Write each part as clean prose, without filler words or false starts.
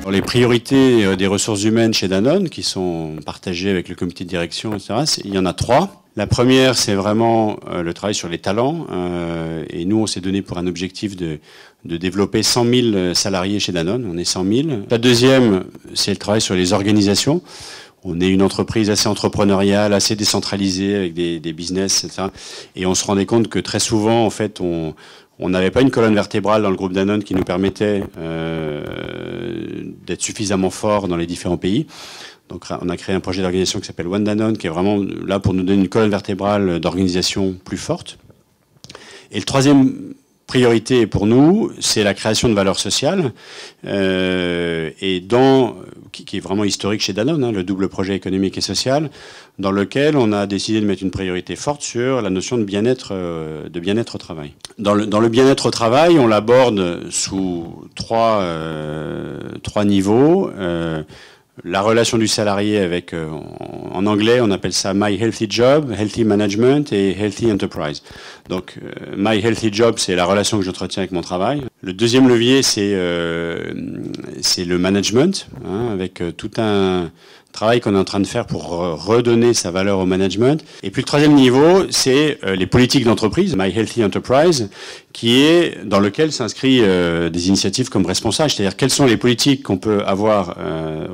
Les priorités des ressources humaines chez Danone, qui sont partagées avec le comité de direction, etc., il y en a 3. La première, c'est vraiment le travail sur les talents. Et nous, on s'est donné pour un objectif de développer 100 000 salariés chez Danone. On est 100 000. La deuxième, c'est le travail sur les organisations. On est une entreprise assez entrepreneuriale, assez décentralisée, avec des business, etc. Et on se rendait compte que très souvent, en fait, on n'avait pas une colonne vertébrale dans le groupe Danone qui nous permettait d'être suffisamment fort dans les différents pays. Donc on a créé un projet d'organisation qui s'appelle One Danone, qui est vraiment là pour nous donner une colonne vertébrale d'organisation plus forte. Et le troisième priorité pour nous, c'est la création de valeur sociale, qui est vraiment historique chez Danone, le double projet économique et social, dans lequel on a décidé de mettre une priorité forte sur la notion de bien-être au travail. Dans le bien-être au travail, on l'aborde sous trois niveaux. La relation du salarié avec, en anglais, on appelle ça My Healthy Job, Healthy Management et Healthy Enterprise. Donc, My Healthy Job, c'est la relation que j'entretiens avec mon travail. Le deuxième levier, c'est le management, avec tout un travail qu'on est en train de faire pour redonner sa valeur au management. Et puis le troisième niveau, c'est les politiques d'entreprise, My Healthy Enterprise, dans lequel s'inscrit des initiatives comme responsable, c'est-à-dire quelles sont les politiques qu'on peut avoir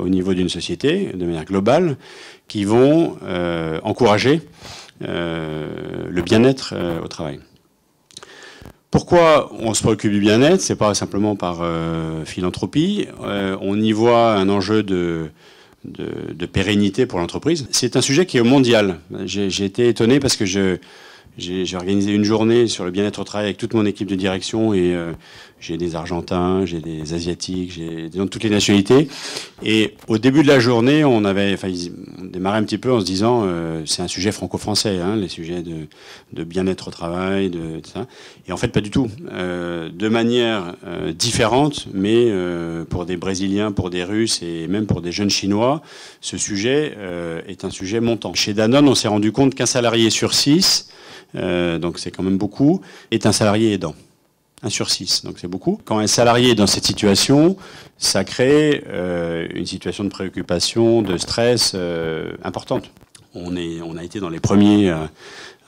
au niveau d'une société, de manière globale, qui vont encourager le bien-être au travail. Pourquoi on se préoccupe du bien-être? C'est pas simplement par philanthropie. On y voit un enjeu de pérennité pour l'entreprise. C'est un sujet qui est mondial. J'ai été étonné parce que j'ai organisé une journée sur le bien-être au travail avec toute mon équipe de direction et j'ai des Argentins, j'ai des Asiatiques, j'ai de toutes les nationalités. Et au début de la journée, on démarrait un petit peu en se disant c'est un sujet franco-français, les sujets de bien-être au travail, de ça. Et en fait, pas du tout. De manière différente, mais pour des Brésiliens, pour des Russes et même pour des jeunes Chinois, ce sujet est un sujet montant. Chez Danone, on s'est rendu compte qu'un salarié sur 6, donc c'est quand même beaucoup, est un salarié aidant. 1 sur 6, donc c'est beaucoup. Quand un salarié est dans cette situation, ça crée une situation de préoccupation, de stress importante. On a été dans les premiers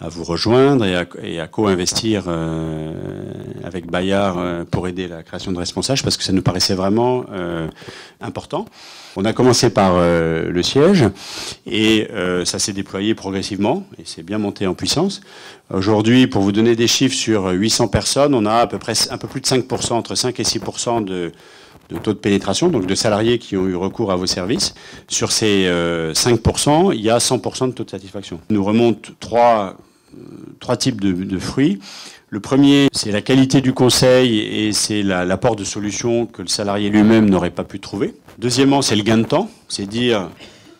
à vous rejoindre et à co-investir avec Bayard pour aider la création de Responsage parce que ça nous paraissait vraiment important. On a commencé par le siège et ça s'est déployé progressivement et c'est bien monté en puissance. Aujourd'hui, pour vous donner des chiffres, sur 800 personnes, on a à peu près un peu plus de 5%, entre 5 et 6% de taux de pénétration, donc de salariés qui ont eu recours à vos services. Sur ces 5%, il y a 100% de taux de satisfaction. Nous remontent trois types de fruits. Le premier, c'est la qualité du conseil et c'est l'apport de solutions que le salarié lui-même n'aurait pas pu trouver. Deuxièmement, c'est le gain de temps, c'est dire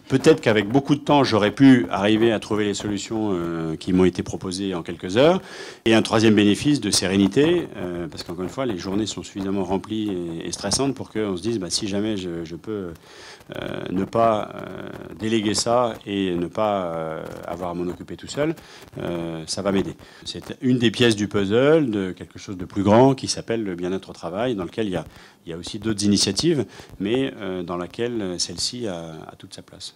peut-être qu'avec beaucoup de temps, j'aurais pu arriver à trouver les solutions qui m'ont été proposées en quelques heures. Et un troisième bénéfice de sérénité, parce qu'encore une fois, les journées sont suffisamment remplies et stressantes pour qu'on se dise, si jamais je peux ne pas déléguer ça et ne pas avoir à m'en occuper tout seul, ça va m'aider. C'est une des pièces du puzzle de quelque chose de plus grand qui s'appelle le bien-être au travail, dans lequel il y a aussi d'autres initiatives, mais dans laquelle celle-ci a toute sa place.